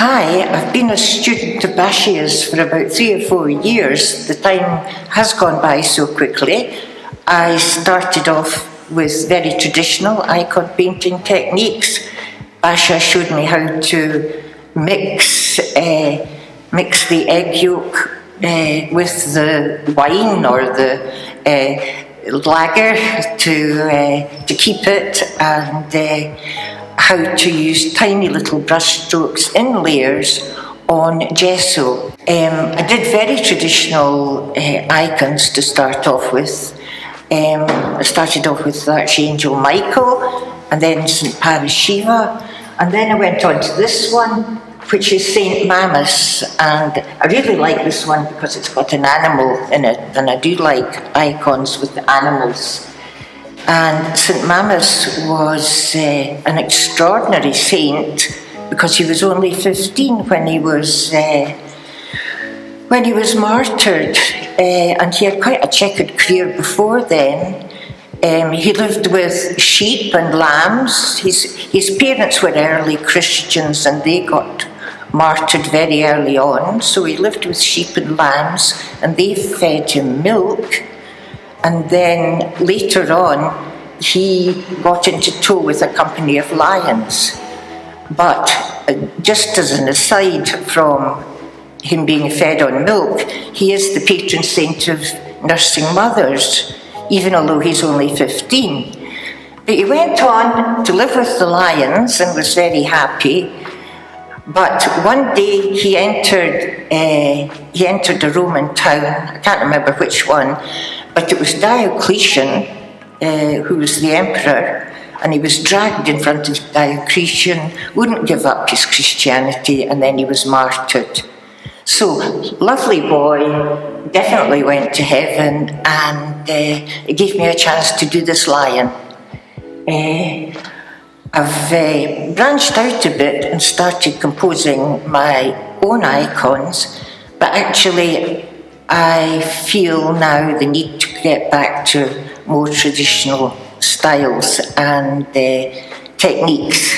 Hi, I've been a student of Basia's for about 3 or 4 years. The time has gone by so quickly. I started off with very traditional icon painting techniques. Basia showed me how to mix the egg yolk with the wine or the lager to keep it, and how to use tiny little brush strokes in layers on gesso. I did very traditional icons to start off with. I started off with the Archangel Michael, and then St. Parashiva, and then I went on to this one, which is St. Mamas, and I really like this one because it's got an animal in it, and I do like icons with the animals. And St. Mamas was an extraordinary saint because he was only 15 when he was martyred, and he had quite a checkered career before then. He lived with sheep and lambs. His parents were early Christians and they got martyred very early on, so he lived with sheep and lambs and they fed him milk. And then later on, he got into tow with a company of lions. But just as an aside from him being fed on milk, he is the patron saint of nursing mothers, even although he's only 15. But he went on to live with the lions and was very happy. But one day he entered a Roman town, I can't remember which one, but it was Diocletian, who was the emperor, and he was dragged in front of Diocletian, wouldn't give up his Christianity, and then he was martyred. So, lovely boy, definitely went to heaven, and it gave me a chance to do this lion. I've branched out a bit and started composing my own icons, but actually I feel now the need to get back to more traditional styles and techniques.